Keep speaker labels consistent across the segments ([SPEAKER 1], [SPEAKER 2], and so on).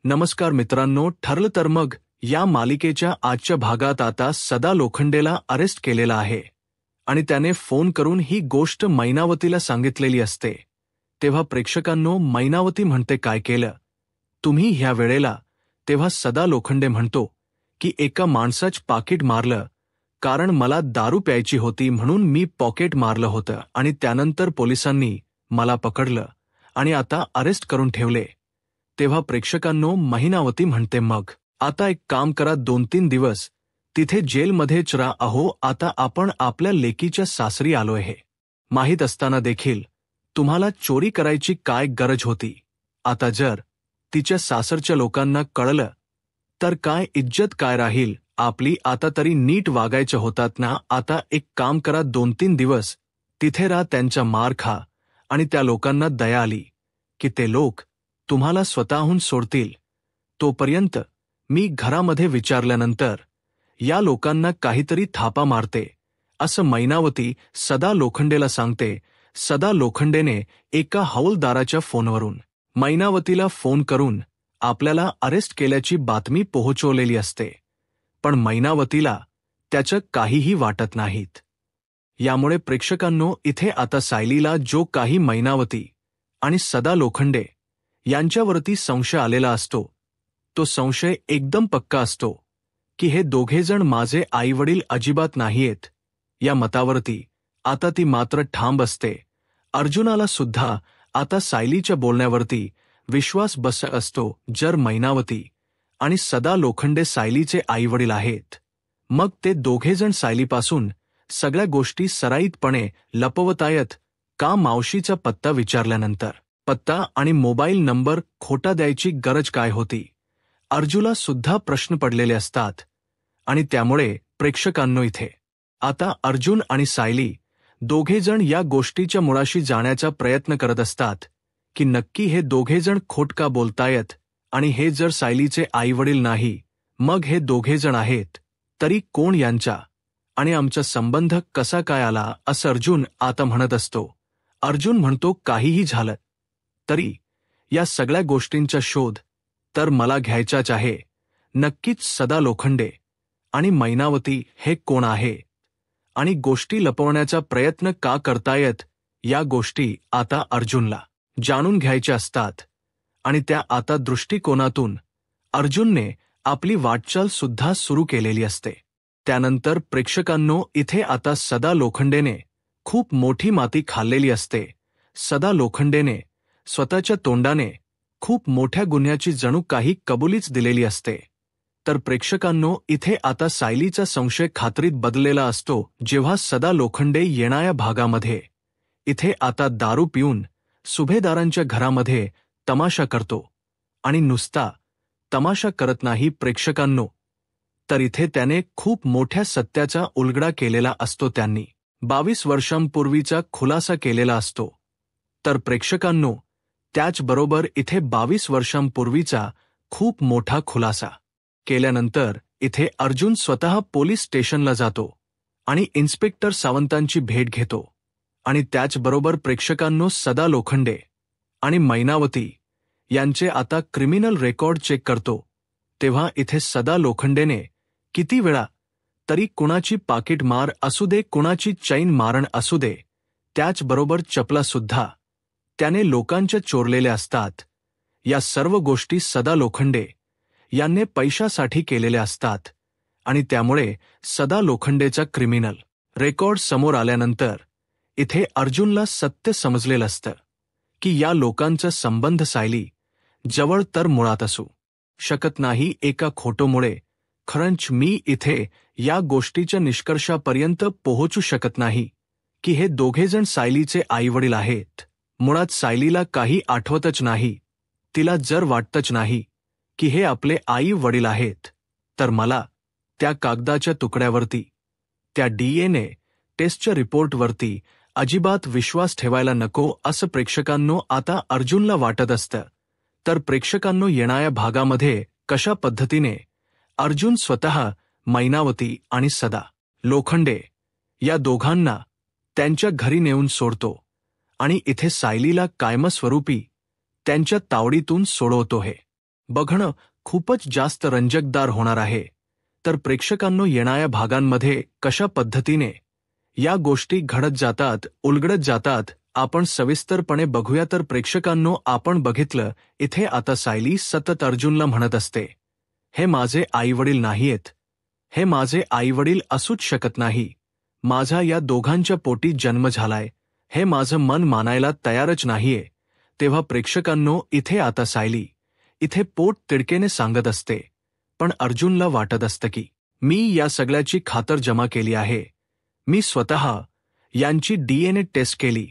[SPEAKER 1] नमस्कार मित्रांनो, ठरलं तर मग या मालिकेच्या आजच्या भागात आता सदा लोखंडेला अरेस्ट केलेला आहे आणि त्याने फोन करून ही गोष्ट मैनावतीला सांगितलेली असते. तेव्हा प्रेक्षकांनो, मैनावती म्हणते काय केलं तुम्ही ह्या वेळेला. तेव्हा सदा लोखंडे म्हणतो की एका माणसाचं पाकीट मारलं, कारण मला दारू प्यायची होती म्हणून मी पॉकेट मारलं होतं आणि त्यानंतर पोलिसांनी मला पकडलं आणि आता अरेस्ट करून ठेवले. तेव्हा प्रेक्षकांनो, मैनावती म्हणते मग आता एक काम करा, 2-3 दिवस तिथे जेलमध्येच राहा. अहो, आता आपण आपल्या लेकीच्या सासरी आलोय हे माहीत असताना देखील तुम्हाला चोरी करायची काय गरज होती. आता जर तिच्या सासरच्या लोकांना कळलं तर काय इज्जत काय राहील आपली. आता तरी नीट वागायचं होतात ना. आता एक काम करा, 2-3 दिवस तिथे राहा, त्यांचा मार खा आणि त्या लोकांना दया आली की ते लोक तुम्हाला स्वतःहून सोडतील. तोपर्यंत मी घरामध्ये विचारल्यानंतर या लोकांना काहीतरी थापा मारते, असं मैनावती सदा लोखंडेला सांगते. सदा लोखंडेने एका हवालदाराच्या फोनवरून मैनावतीला फोन करून आपल्याला अरेस्ट केल्याची बातमी पोहोचवलेली असते, पण मैनावतीला त्याचं काहीही वाटत नाहीत. यामुळे प्रेक्षकांनो, इथे आता सायलीला जो काही मैनावती आणि सदा लोखंडे यांच्यावरती संशय आलेला असतो, तो संशय एकदम पक्का असतो की हे दोघेजण माझे आईवडील अजिबात नाहीयेत. या मतावरती आता ती मात्र ठाम असते. अर्जुनाला सुद्धा आता सायलीच्या बोलण्यावरती विश्वास बसत असतो. जर मैनावती आणि सदा लोखंडे सायलीचे आईवडील आहेत, मग ते दोघेजण सायलीपासून सगळ्या गोष्टी सराईतपणे लपवतायत का. मावशीचा पत्ता विचारल्यानंतर पत्ता आणि मोबाईल नंबर खोटा द्यायची गरज काय होती. अर्जुनला सुद्धा प्रश्न पडलेले असतात आणि त्यामुळे प्रेक्षकांनो, इथे आता अर्जुन आणि सायली दोघेजण या गोष्टीच्या मुळाशी जाण्याचा प्रयत्न करत असतात की नक्की हे दोघेजण खोट का बोलतायत. आणि हे जर सायलीचे आईवडील नाही, मग हे दोघेजण आहेत तरी कोण यांचा आणि आमचा संबंध कसा काय आला, असं अर्जुन आता म्हणत असतो. अर्जुन म्हणतो काहीही झालं तरी या सगळ्या गोष्टींचा शोध तर मला घ्यायचाच आहे. नक्कीच सदा लोखंडे आणि मैनावती हे कोण आहे आणि गोष्टी लपवण्याचा प्रयत्न का करतायत, या गोष्टी आता अर्जुनला जाणून घ्यायच्या असतात आणि त्या आता दृष्टिकोनातून अर्जुनने आपली वाटचाल सुद्धा सुरू केलेली असते. त्यानंतर प्रेक्षकांनो, इथे आता सदा लोखंडेने खूप मोठी माती खाल्लेली असते. सदा लोखंडेने स्वतःच्या तोंडाने खूप मोठ्या गुन्ह्याची जणू काही कबुलीच दिलेली असते. तर प्रेक्षकांनो, इथे आता सायलीचा संशय खात्रीत बदललेला असतो जेव्हा सदा लोखंडे येणाऱ्या भागामध्ये इथे आता दारू पिऊन सुभेदारांच्या घरामध्ये तमाशा करतो. आणि नुसता तमाशा करत नाही प्रेक्षकांनो, तर इथे त्याने खूप मोठ्या सत्याचा उलगडा केलेला असतो. त्यांनी 22 वर्षांपूर्वीचा खुलासा केलेला असतो. तर प्रेक्षकांनो, त्याचबरोबर इथे 22 वर्षांपूर्वीचा खूप मोठा खुलासा केल्यानंतर इथे अर्जुन स्वतः पोलीस स्टेशनला जातो आणि इन्स्पेक्टर सावंतांची भेट घेतो. आणि त्याचबरोबर प्रेक्षकांनो, सदा लोखंडे आणि मैनावती यांचे आता क्रिमिनल रेकॉर्ड चेक करतो. तेव्हा इथे सदा लोखंडेने किती वेळा तरी कुणाची पाकिट मार असू दे, कुणाची चैन मारण असू दे, त्याचबरोबर चपला सुद्धा त्याने लोकांच्या चोरलेल्या असतात. या सर्व गोष्टी सदा लोखंडे यांनी पैशासाठी केलेल्या असतात आणि त्यामुळे सदा लोखंडेचा क्रिमिनल रेकॉर्ड समोर आल्यानंतर इथे अर्जुनला सत्य समजलेलं असतं की या लोकांचा संबंध सायली जवळ तर मुळात असू शकत नाही. एका खोटोमुळे खरंच मी इथे या गोष्टीच्या निष्कर्षापर्यंत पोहोचू शकत नाही की हे दोघेजण सायलीचे आईवडील आहेत. मुळात सायलीला काही आठवतच नाही. तिला जर वाटतच नाही की हे आपले आई वडील आहेत, तर मला त्या कागदाच्या तुकड्यावरती, त्या DNA टेस्टच्या रिपोर्टवरती अजिबात विश्वास ठेवायला नको, असं प्रेक्षकांनो आता अर्जुनला वाटत असतं. तर प्रेक्षकांनो, येणाऱ्या भागामध्ये कशा पद्धतीने अर्जुन स्वतः मैनावती आणि सदा लोखंडे या दोघांना त्यांच्या घरी नेऊन सोडतो आणि इथे सायलीला कायमस्वरूपी त्यांच्या तावडीतून सोडवतो हे बघणं खूपच जास्त रंजकदार होणार आहे. तर प्रेक्षकांनो, येणाऱ्या भागांमध्ये कशा पद्धतीने या गोष्टी घडत जातात, उलगडत जातात, आपण सविस्तरपणे बघूया. तर प्रेक्षकांनो, आपण बघितलं इथे आता सायली सतत अर्जुनला म्हणत असते, हे माझे आईवडील नाहीयेत, हे माझे आईवडील असूच शकत नाही, माझा या दोघांच्या पोटी जन्म झालाय, हे माझं मन मानायला तयारच नाहीये. तेव्हा प्रेक्षकांनो, इथे आता सायली इथे पोट तिडकेने सांगत असते, पण अर्जुनला वाटत असतं की मी या सगळ्याची खातर जमा केली आहे, मी स्वतः यांची DNA टेस्ट केली,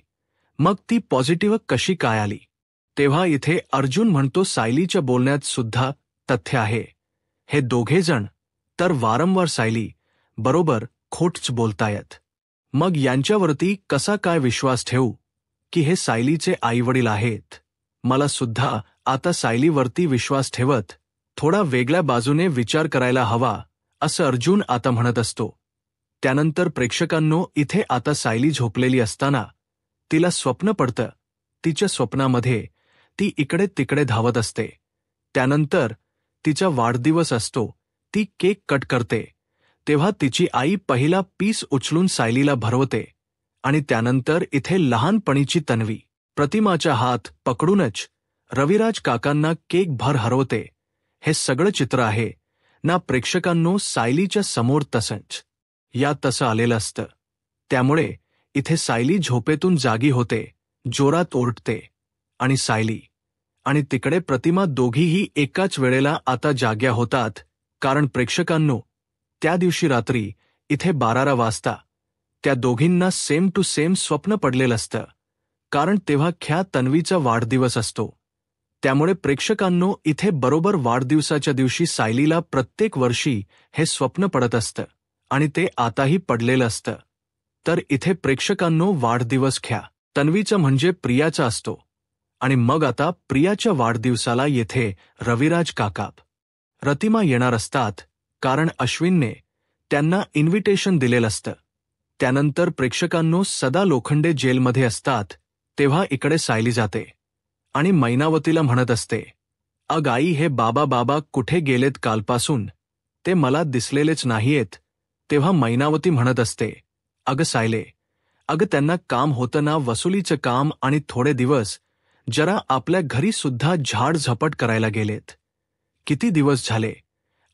[SPEAKER 1] मग ती पॉझिटिव्ह कशी काय आली. तेव्हा इथे अर्जुन म्हणतो, सायलीच्या बोलण्यात सुद्धा तथ्य आहे, हे दोघेजण तर वारंवार सायली बरोबर खोटच बोलतायत, मग यांच्यावरती कसा काय विश्वास ठेवू की हे सायलीचे आईवडील आहेत. मला सुद्धा आता सायलीवरती विश्वास ठेवत थोडा वेगळ्या बाजूने विचार करायला हवा, असं अर्जुन आता म्हणत असतो. त्यानंतर प्रेक्षकांनो, इथे आता सायली झोपलेली असताना तिला स्वप्न पडतं. तिच्या स्वप्नामध्ये ती इकडे तिकडे धावत असते. त्यानंतर तिचा वाढदिवस असतो, ती केक कट करते. तेव्हा तिची आई पहिला पीस उचलून सायलीला भरवते आणि त्यानंतर इथे लहानपणीची तन्वी प्रतिमाचा हात पकडूनच रविराज काकांना केक भर हरवते. हे सगळं चित्र आहे ना प्रेक्षकांनो, सायलीच्या समोर तसंच या तसं आलेलं असतं. त्यामुळे इथे सायली झोपेतून जागी होते, जोरात ओरडते, आणि सायली आणि तिकडे प्रतिमा दोघीही एकाच वेळेला आता जाग्या होतात. कारण प्रेक्षकांनो, त्या दिवशी रात्री इथे 12 वाजता त्या दोघींना सेम टू सेम स्वप्न पडलेलं असतं. कारण तेव्हा तन्वीचा वाढदिवस असतो. त्यामुळे प्रेक्षकांनो, इथे बरोबर वाढदिवसाच्या दिवशी सायलीला प्रत्येक वर्षी हे स्वप्न पडत असतं आणि ते आताही पडलेलं असतं. तर इथे प्रेक्षकांनो, वाढदिवस तन्वीचा म्हणजे प्रियाचा असतो. आणि मग आता प्रियाच्या वाढदिवसाला येथे रविराज काका प्रतिमा येणार असतात, कारण अश्विनने त्यांना इन्व्हिटेशन दिलेलं असतं. त्यानंतर प्रेक्षकांनो, सदा लोखंडे जेलमध्ये असतात. तेव्हा इकडे सायली जाते आणि मैनावतीला म्हणत असते, अग आई, हे बाबा बाबा कुठे गेलेत कालपासून, ते मला दिसलेलेच नाहीयेत. तेव्हा मैनावती म्हणत असते, अग सायले, अग त्यांना काम होतं ना, वसुलीचं काम, आणि थोडे दिवस जरा आपल्या घरी सुद्धा झाडझपट करायला गेलेत. किती दिवस झाले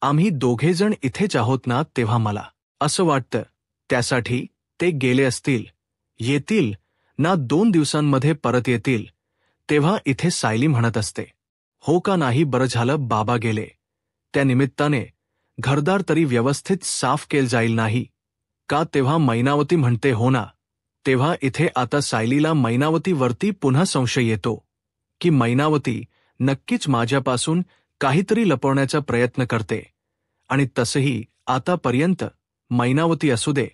[SPEAKER 1] आम्ही दोघेजण इथेच आहोत ना. तेव्हा मला असं वाटतं त्यासाठी ते गेले असतील. येतील ना, 2 दिवसांमध्ये परत येतील. तेव्हा इथे सायली म्हणत असते, हो का नाही, बरं झालं बाबा गेले, त्या निमित्ताने घरदार तरी व्यवस्थित साफ केलं जाईल नाही का. तेव्हा मैनावती म्हणते, हो ना. तेव्हा इथे आता सायलीला मैनावतीवरती पुन्हा संशय येतो की मैनावती नक्कीच माझ्यापासून काहीतरी लपवण्याचा प्रयत्न करते. आणि तसंही आतापर्यंत मैनावती असू दे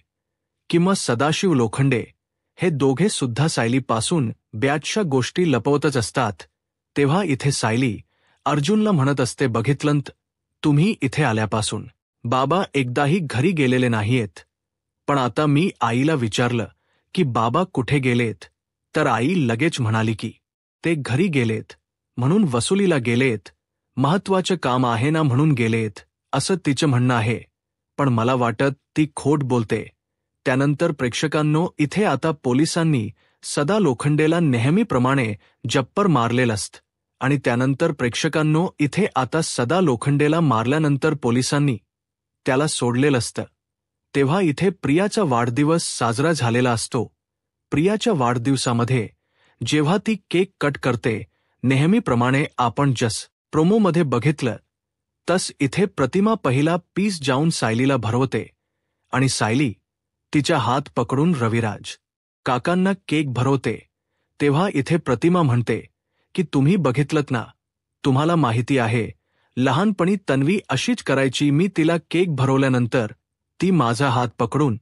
[SPEAKER 1] किंवा सदाशिव लोखंडे, हे दोघे सुद्धा सायलीपासून बऱ्याचशा गोष्टी लपवतच असतात. तेव्हा इथे सायली अर्जुनला म्हणत असते, बघितलंत, तुम्ही इथे आल्यापासून बाबा एकदाही घरी गेलेले नाहीयेत. पण आता मी आईला विचारलं की बाबा कुठे गेलेत, तर आई लगेच म्हणाली की ते घरी गेलेत, म्हणून वसुलीला गेलेत, महत्वाचं काम आहे ना म्हणून गेलेत, असं तिचं म्हणणं आहे. पण मला वाटत ती खोट बोलते. त्यानंतर प्रेक्षकांनो, इथे आता पोलिसांनी सदा लोखंडेला नेहमीप्रमाणे जप्पर मारलेलं असतं. आणि त्यानंतर प्रेक्षकांनो, इथे आता सदा लोखंडेला मारल्यानंतर पोलिसांनी त्याला सोडलेलं असतं. तेव्हा इथे प्रियाचा वाढदिवस साजरा झालेला असतो. प्रियाच्या वाढदिवसामध्ये जेव्हा ती केक कट करते, नेहमीप्रमाणे आपण जस प्रोमोमध्ये बघितलं तस इथे प्रतिमा पहिला पीस जाऊन सायलीला भरवते आणि सायली तिच्या हात पकडून रविराज काकांना केक भरवते. तेव्हा इथे प्रतिमा म्हणते की तुम्ही बघितलंत ना, तुम्हाला माहिती आहे, लहानपणी तन्वी अशीच करायची. मी तिला केक भरवल्यानंतर ती माझा हात पकडून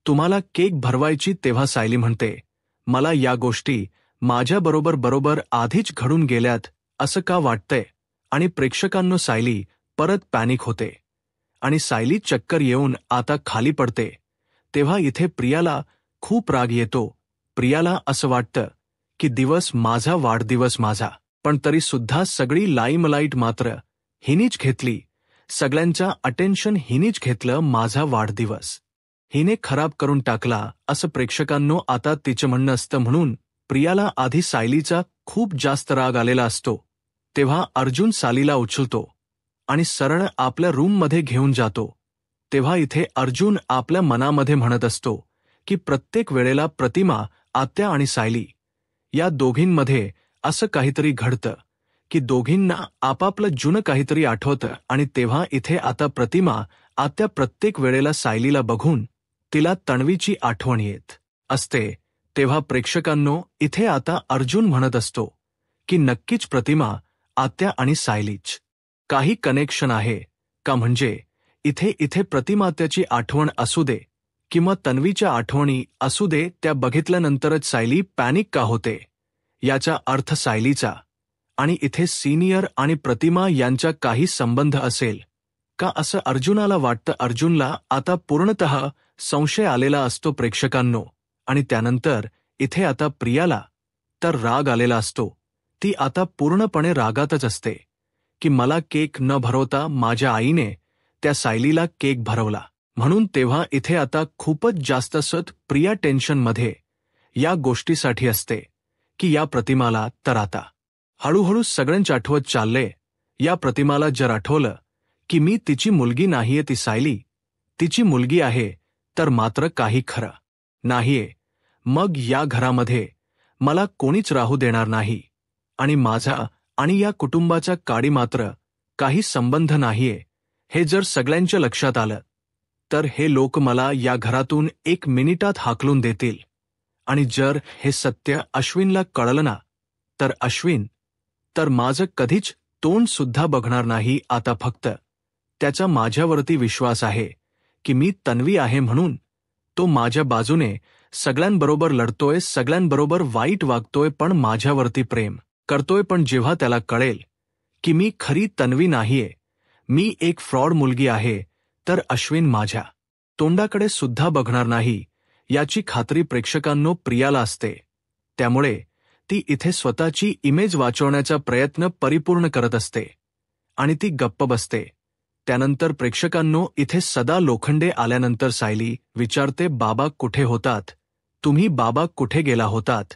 [SPEAKER 1] तुम्हाला केक भरवायची. तेव्हा सायली म्हणते, मला या गोष्टी माझ्याबरोबर आधीच घडून गेल्यात असं का वाटतंय. आणि प्रेक्षकांनो, सायली परत पॅनिक होते आणि सायली चक्कर येऊन आता खाली पडते. तेव्हा इथे प्रियाला खूप राग येतो. प्रियाला असं वाटतं की दिवस माझा, वाढदिवस माझा, पण तरी सुद्धा सगळी लाईमलाईट मात्र हिनीच घेतली, सगळ्यांचा अटेन्शन हिनीच घेतलं माझा वाढदिवस हिने खराब करून टाकला असं प्रेक्षकांनो आता तिचं म्हणणं असतं. म्हणून प्रियाला आधी सायलीचा खूप जास्त राग आलेला असतो. तेव्हा अर्जुन सालीला उचलतो आणि सरळ आपल्या रूममध्ये घेऊन जातो. तेव्हा इथे अर्जुन आपल्या मनामध्ये म्हणत असतो की प्रत्येक वेळेला प्रतिमा, आत्या आणि सायली या दोघींमध्ये असं काहीतरी घडतं की दोघींना आपापलं जुनं काहीतरी आठवतं. आणि तेव्हा इथे आता प्रतिमा, आत्या प्रत्येक वेळेला सायलीला बघून तिला तन्वीची आठवण येत असते. तेव्हा प्रेक्षकांनो इथे आता अर्जुन म्हणत असतो की नक्कीच प्रतिमा, आत्या आणि सायलीच काही कनेक्शन आहे का. म्हणजे इथे प्रतिमात्याची आठवण असू दे किंवा तन्वीच्या आठवणी असू दे, त्या बघितल्यानंतरच सायली पॅनिक का होते याचा अर्थ सायलीचा आणि इथे सिनियर आणि प्रतिमा यांचा काही संबंध असेल का असं अर्जुनाला वाटतं. अर्जुनला आता पूर्णतः संशय आलेला असतो प्रेक्षकांनो. आणि त्यानंतर इथे आता प्रियाला तर राग आलेला असतो. ती आता पूर्णपणे रागातच असते की मला केक न भरवता माझ्या आईने त्या सायलीला केक भरवला म्हणून. तेव्हा इथे आता खूपच जास्त सत प्रिया टेन्शनमध्ये या गोष्टीसाठी असते की या प्रतिमाला तर आता हळूहळू सगळ्यांच आठवत चालले. या प्रतिमाला जर आठवलं की मी तिची मुलगी नाहीये, ती सायली तिची मुलगी आहे, तर मात्र काही खरं नाहीये. मग या घरामध्ये मला कोणीच राहू देणार नाही आणि माझा आणि या कुटुंबाचा काडी मात्र काही संबंध नाहीये. हे जर सगळ्यांच्या लक्षात आलं तर हे लोक मला या घरातून 1 मिनिटात हाकलून देतील. आणि जर हे सत्य अश्विनला कळलं ना, तर अश्विन तर माझं कधीच तोंड सुद्धा बघणार नाही. आता फक्त त्याचा माझ्यावरती विश्वास आहे की मी तन्वी आहे म्हणून तो माझ्या बाजूने सगळ्यांबरोबर लढतोय, सगळ्यांबरोबर वाईट वागतोय, पण माझ्यावरती प्रेम करतोय. पण जेव्हा त्याला कळेल की मी खरी तन्वी नाहीये, मी एक फ्रॉड मुलगी आहे, तर अश्विन माझ्या तोंडाकडे सुद्धा बघणार नाही याची खात्री प्रेक्षकांनो प्रियाला असते. त्यामुळे ती इथे स्वतःची इमेज वाचवण्याचा प्रयत्न परिपूर्ण करत असते आणि ती गप्प बसते. त्यानंतर प्रेक्षकांनो इथे सदा लोखंडे आल्यानंतर सायली विचारते, बाबा कुठे होतात तुम्ही, बाबा कुठे गेला होतात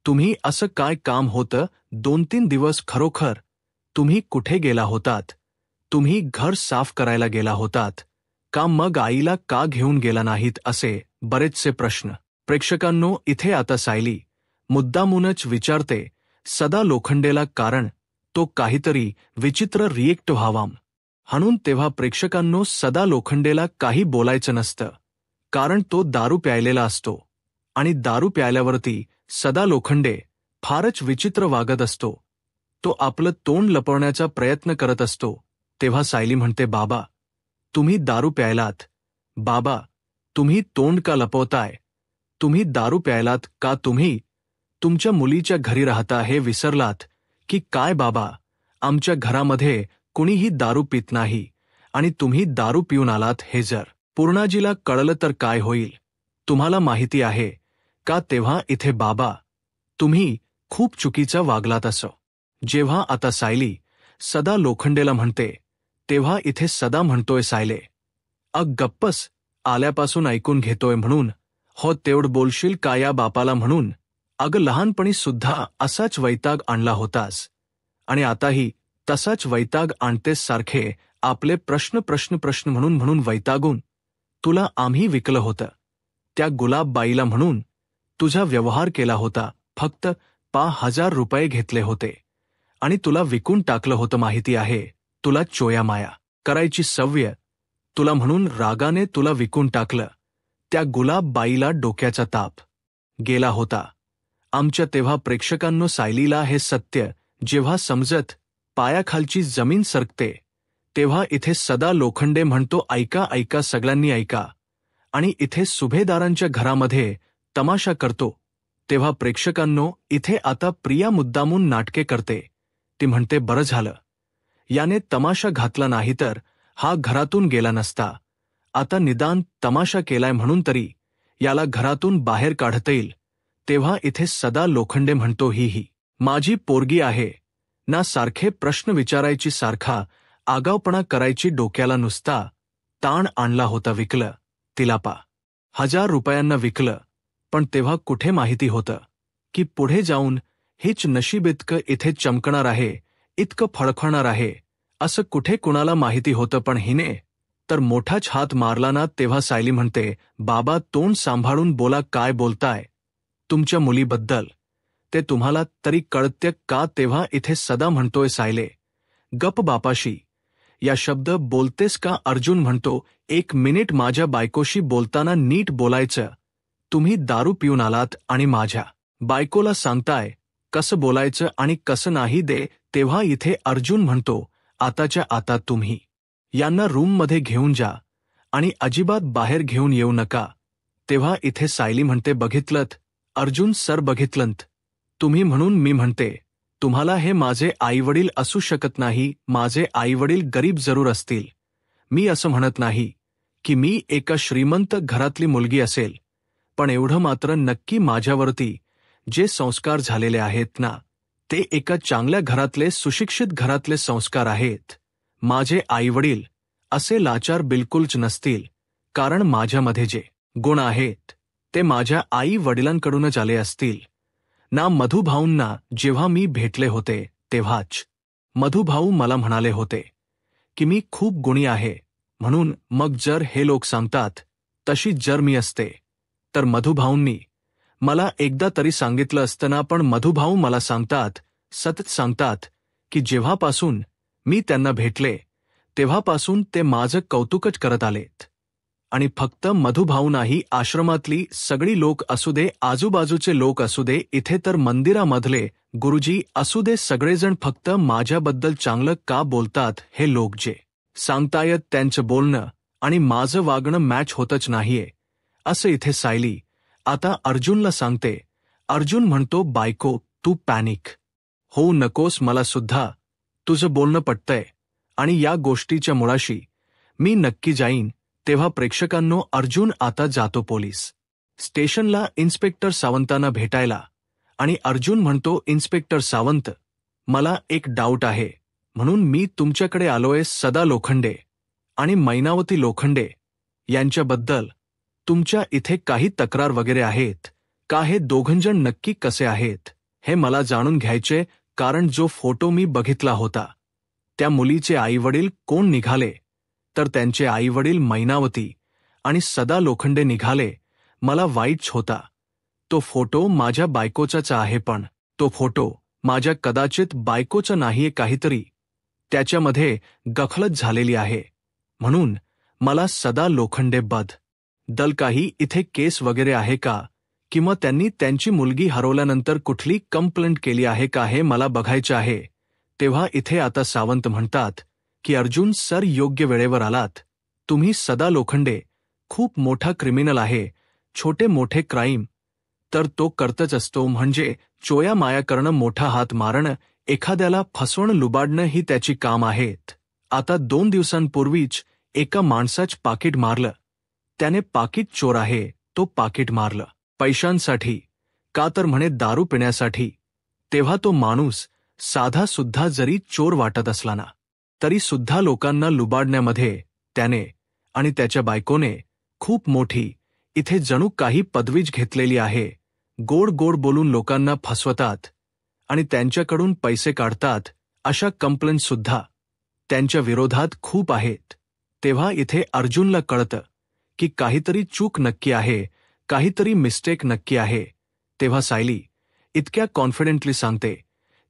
[SPEAKER 1] तुम्ही, असं काय काम होतं 2-3 दिवस, खरोखर तुम्ही कुठे गेला होतात, तुम्ही घर साफ करायला गेला होतात का, मग आईला का घेऊन गेला नाहीत, असे बरेचसे प्रश्न प्रेक्षकांनो इथे आता सायली मुद्दामूनच विचारते सदा लोखंडेला, कारण तो काहीतरी विचित्र रिएक्ट व्हावा म्हणून. तेव्हा प्रेक्षकांनो सदा लोखंडेला काही बोलायचं नसतं कारण तो दारू प्यायलेला असतो आणि दारू प्यायल्यावरती सदा लोखंडे फारच विचित्र वागत असतो. तो आपलं तोंड लपवण्याचा प्रयत्न करत असतो. तेव्हा सायली म्हणते, बाबा तुम्ही दारू प्यायलात, बाबा तुम्ही तोंड का लपवताय, तुम्ही दारू प्यायलात का, तुम्ही तुमच्या मुलीच्या घरी राहता हे विसरलात की काय, बाबा आमच्या घरामध्ये कुणीही दारू पित नाही आणि तुम्ही दारू पिऊन आलात हे जर पूर्णाजीला कळलं तर काय होईल तुम्हाला माहिती आहे का. तेव्हा इथे बाबा तुम्ही खूप चुकीचा वागलात असं जेव्हा आता सायली सदा लोखंडेला म्हणते, तेव्हा इथे सदा म्हणतोय, सायले अग गप्पस, आल्यापासून ऐकून घेतोय म्हणून, हो तेवढं बोलशील का या बापाला म्हणून, अगं लहानपणी सुद्धा असाच वैताग आणला होतास आणि आताही तसाच वैताग आणतेस, सारखे आपले प्रश्न म्हणून वैतागून तुला आम्ही विकलं होतं. त्या गुलाबबाईला म्हणून तुझा व्यवहार केला होता, फक्त 5,000 रुपये घेतले होते आणि तुला विकून टाकलं होतं. माहिती आहे तुला चोया माया करायची सवय, तुला म्हणून रागाने तुला विकून टाकलं. त्या गुलाबबाईला डोक्याचा ताप गेला होता आमच्या. तेव्हा प्रेक्षकांनो सायलीला हे सत्य जेव्हा समजत पायाखालची जमीन सरकते, तेव्हा इथे सदा लोखंडे म्हणतो, ऐका ऐका सगळ्यांनी ऐका, आणि इथे सुभेदारांच्या घरामध्ये तमाशा करतो. तेव्हा प्रेक्षकांनो इथे आता प्रिया मुद्दामून नाटके करते. ती म्हणते, बरं झालं याने तमाशा घातला नाही तर हा घरातून गेला नसता. आता निदान तमाशा केलाय म्हणून तरी याला घरातून बाहेर काढता येईल. तेव्हा इथे सदा लोखंडे म्हणतो, ही माझी पोरगी आहे ना, सारखे प्रश्न विचारायची, सारखा आगाऊपणा करायची डोक्याला नुसता ताण आणला होता. विकलं तिला 1000 रुपयांना विकलं, पण तेव्हा कुठे माहिती होतं की पुढे जाऊन हेच नशीब इतकं इथे चमकणार आहे, इतकं फळफळणार आहे, असं कुठे कुणाला माहिती होतं. पण हिने तर मोठाच हात मारला ना. तेव्हा सायली म्हणते, बाबा तोंड सांभाळून बोला, काय बोलताय तुमच्या मुलीबद्दल, ते तुम्हाला तरी कळते का? तेव्हा इथे सदा म्हणतोय, सायले गप बापाशी या शब्द बोलतेस का? अर्जुन म्हणतो, 1 मिनिट, माझ्या बायकोशी बोलताना नीट बोलायचं. तुम्ही दारू पिऊन आलात आणि माझ्या बायकोला सांगताय कसं बोलायचं आणि कसं नाही दे. तेव्हा इथे अर्जुन म्हणतो, आताच्या आता तुम्ही यांना रूममध्ये घेऊन जा आणि अजिबात बाहेर घेऊन येऊ नका. तेव्हा इथे सायली म्हणते, बघितलंत अर्जुन सर, बघितलंत तुम्ही, म्हणून मी म्हणते तुम्हाला हे माझे आईवडील असू शकत नाही. माझे आईवडील गरीब जरूर असतील. मी असं म्हणत नाही की मी एका श्रीमंत घरातली मुलगी असेल, पण एवढं मात्र नक्की माझ्यावरती जे संस्कार झालेले आहेत ना, ते एका चांगल्या घरातले, सुशिक्षित घरातले संस्कार आहेत. माझे आईवडील असे लाचार बिलकुलच नसतील, कारण माझ्यामध्ये जे गुण आहेत ते माझ्या आई वडिलांकडूनच आले असतील ना. मधुभाऊंना जेव्हा मी भेटले होते तेव्हाच मधुभाऊ मला म्हणाले होते की मी खूप गुणी आहे म्हणून. मग जर हे लोक सांगतात तशी जर मी असते तर मधुभाऊंनी मला एकदा तरी सांगितलं असतं ना. पण मधुभाऊ मला सांगतात, सतत सांगतात की जेव्हापासून मी त्यांना भेटले तेव्हापासून ते माझं कौतुकच करत आलेत. आणि फक्त मधुभाऊ नाही, आश्रमातली सगळी लोक असू दे, आजूबाजूचे लोक असू दे, इथे तर मंदिरामधले गुरुजी असू दे, सगळेजण फक्त माझ्याबद्दल चांगलं का बोलतात. हे लोक जे सांगतायत त्यांचं बोलणं आणि माझं वागणं मॅच होतच नाहीये, असं इथे सायली आता अर्जुनला सांगते. अर्जुन म्हणतो, बायको तू पॅनिक होऊ नकोस, मला सुद्धा तुझं बोलणं पटतंय आणि या गोष्टीच्या मुळाशी मी नक्की जाईन. तेव्हा प्रेक्षकांनो, अर्जुन आता जातो पोलीस स्टेशनला इन्स्पेक्टर सावंतांना भेटायला आणि अर्जुन म्हणतो, इन्स्पेक्टर सावंत, मला एक डाऊट आहे म्हणून मी तुमच्याकडे आलोय. सदा लोखंडे आणि मैनावती लोखंडे यांच्याबद्दल तुमच्या इथे काही तक्रार वगैरे आहेत का? हे दोघंजण नक्की कसे आहेत हे मला जाणून घ्यायचे, कारण जो फोटो मी बघितला होता त्या मुलीचे आईवडील कोण निघाले तर त्यांचे आईवडील मैनावती आणि सदा लोखंडे निघाले. मला वाईट होता. तो फोटो माझ्या बायकोचाच आहे, पण तो फोटो माझ्या कदाचित बायकोचा नाहीये. काहीतरी त्याच्यामध्ये गफलत झालेली आहे, म्हणून मला सदा लोखंडे बद्दल काही इथे केस वगैरे आहे का, किंवा त्यांनी त्यांची मुलगी हरवल्यानंतर कुठली कंप्लेंट केली आहे का, हे मला बघायचे आहे. तेव्हा इथे आता सावंत म्हणतात की अर्जुन सर, योग्य वेळेवर आलात तुम्ही. सदा लोखंडे खूप मोठा क्रिमिनल आहे. छोटे मोठे क्राईम तर तो करतच असतो, म्हणजे चोया माया करणं, मोठा हात मारणं, एखाद्याला फसवणं, लुबाडणं ही त्याची काम आहेत. आता 2 दिवसांपूर्वीच एका माणसाच पाकीट मारलं. त्याने पाकीट चोर आहे, तो पाकीट मारलं पैशांसाठी का, तर म्हणे दारू पिण्यासाठी. तेव्हा तो माणूस साधा सुद्धा जरी चोर वाटत असला ना, तरी सुद्धा लोकांना लुबाडण्यामध्ये त्याने आणि त्याच्या बायकोने खूप मोठी इथे जणू काही पदवीच घेतलेली आहे. गोड गोड बोलून लोकांना फसवतात आणि त्यांच्याकडून पैसे काढतात. अशा कंप्लेंट सुद्धा त्यांच्या विरोधात खूप आहेत. तेव्हा इथे अर्जुनला कळतं की काहीतरी चूक नक्की आहे, काहीतरी मिस्टेक नक्की आहे. तेव्हा सायली इतक्या कॉन्फिडेंटली सांगते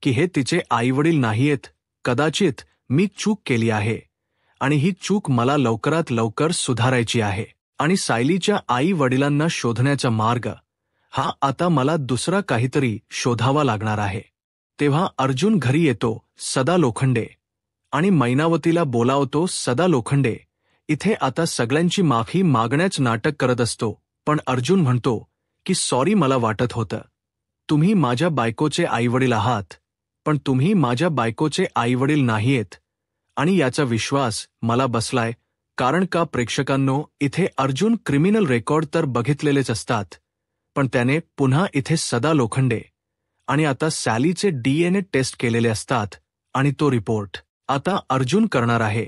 [SPEAKER 1] की हे तिचे आईवडील नाहीयेत, कदाचित मी चूक केली आहे आणि ही चूक मला लवकरात लवकर सुधारायची आहे आणि सायलीच्या आई वडिलांना शोधण्याचा मार्ग हा आता मला दुसरा काहीतरी शोधावा लागणार आहे. तेव्हा अर्जुन घरी येतो. सदा लोखंडे आणि मैनावतीला बोलावतो. सदा लोखंडे इथे आता सगळ्यांची माफी मागण्याच नाटक करत असतो, पण अर्जुन म्हणतो की सॉरी, मला वाटत होतं तुम्ही माझ्या बायकोचे आईवडील आहात, पण तुम्ही माझ्या बायकोचे आईवडील नाहीयेत. आणि याचा विश्वास मला बसलाय, कारण का प्रेक्षकांनो, इथे अर्जुन क्रिमिनल रेकॉर्ड तर बघितलेलेच असतात, पण त्याने पुन्हा इथे सदा लोखंडे आणि आता सॅलीचे DNA टेस्ट केलेले असतात आणि तो रिपोर्ट आता अर्जुन करणार आहे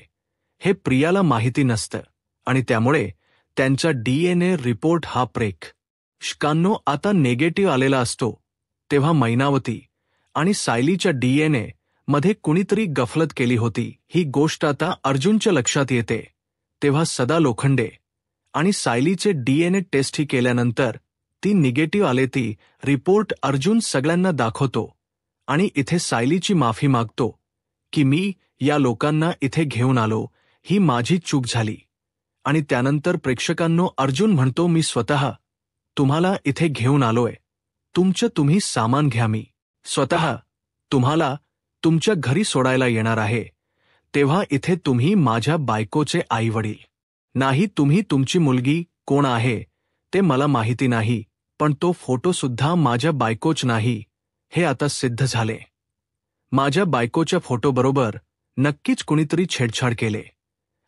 [SPEAKER 1] हे प्रियाला माहिती नसतं आणि त्यामुळे त्यांचा DNA रिपोर्ट हा प्रेक्षकांनो आता नेगेटिव्ह आलेला असतो तेव्हा मैनावती आणि सायलीच्या DNA मध्ये कुणीतरी गफलत केली होती ही गोष्ट आता अर्जुनच्या लक्षात येते। तेव्हा सदा लोखंडे आणि सायलीचे DNA टेस्टही केल्यानंतर ती निगेटिव्ह आले ती रिपोर्ट अर्जुन सगळ्यांना दाखवतो आणि इथे सायलीची माफी मागतो की मी या लोकांना इथे घेऊन आलो, ही माझी चूक झाली। आणि त्यानंतर प्रेक्षकांनो अर्जुन म्हणतो मी स्वतः तुम्हाला इथे घेऊन आलोय, तुमचं तुम्ही सामान घ्या, मी स्वतः तुम्हाला तुमच्या घरी सोडायला येणार आहे। तेव्हा इथे तुम्ही माझ्या बायकोचे आईवडील नाही, तुम्ही तुमची मुलगी कोण आहे ते मला माहिती नाही, पण तो फोटो सुद्धा माझ्या बायकोच नाही हे आता सिद्ध झाले। माझ्या बायकोच्या फोटोबरोबर नक्कीच कुणीतरी छेडछाड केले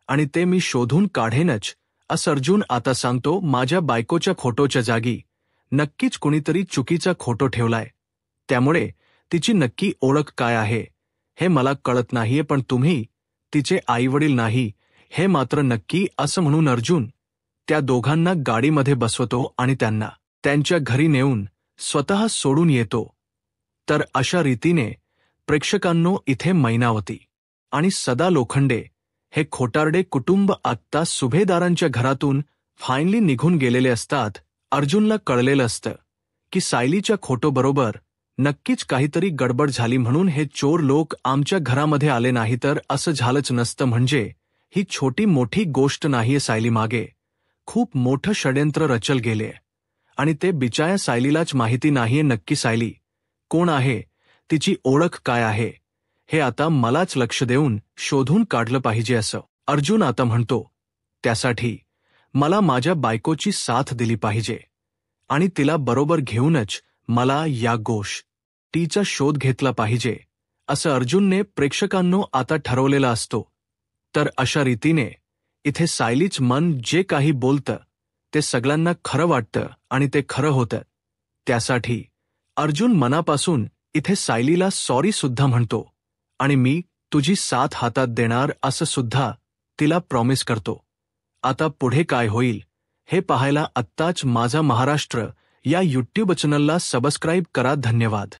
[SPEAKER 1] आणि ते मी शोधून काढेनच असं अर्जुन आता सांगतो। माझ्या बायकोच्या फोटोच्या जागी नक्कीच कुणीतरी चुकीचा फोटो ठेवलाय, त्यामुळे तिची नक्की ओळख काय आहे हे मला कळत नाहीये, पण तुम्ही तिचे आईवडील नाही हे मात्र नक्की असं म्हणून अर्जुन त्या दोघांना गाडीमध्ये बसवतो आणि त्यांना त्यांच्या घरी नेऊन स्वतः सोडून येतो। तर अशा रीतीने प्रेक्षकांनो इथे मैनावती आणि सदा लोखंडे हे खोटारडे कुटुंब आत्ता सुभेदारांच्या घरातून फायनली निघून गेलेले असतात। अर्जुनला कळलेलं असतं की सायलीच्या फोटोबरोबर नक्कीच काहीतरी गडबड झाली म्हणून हे चोर लोक आमच्या घरामध्ये आले नाही तर असं झालंच नसतं। म्हणजे ही छोटी मोठी गोष्ट नाहीये, सायली मागे खूप मोठं षड्यंत्र रचल गेले आणि ते बिचाऱ्या सायलीलाच माहिती नाहीये नक्की सायली कोण आहे, तिची ओळख काय आहे हे आता मलाच लक्ष देऊन शोधून काढलं पाहिजे असं अर्जुन आता म्हणतो। त्यासाठी मला माझ्या बायकोची साथ दिली पाहिजे आणि तिला बरोबर घेऊनच मला या गोष्टीचा शोध घेतला पाहिजे असं अर्जुनने प्रेक्षकांनो आता ठरवलेलं असतो। तर अशा रीतीने इथे सायलीच मन जे काही बोलतं ते सगळ्यांना खरं वाटतं आणि ते खरं होतं। त्यासाठी अर्जुन मनापासून इथे सायलीला सॉरी सुद्धा म्हणतो आणि मी तुझी साथ हातात देणार असं सुद्धा तिला प्रॉमिस करतो। आता पुढे काय होईल हे पाहायला आत्ताच माझा महाराष्ट्र या यूट्यूब चॅनलला सबस्क्राईब करा। धन्यवाद।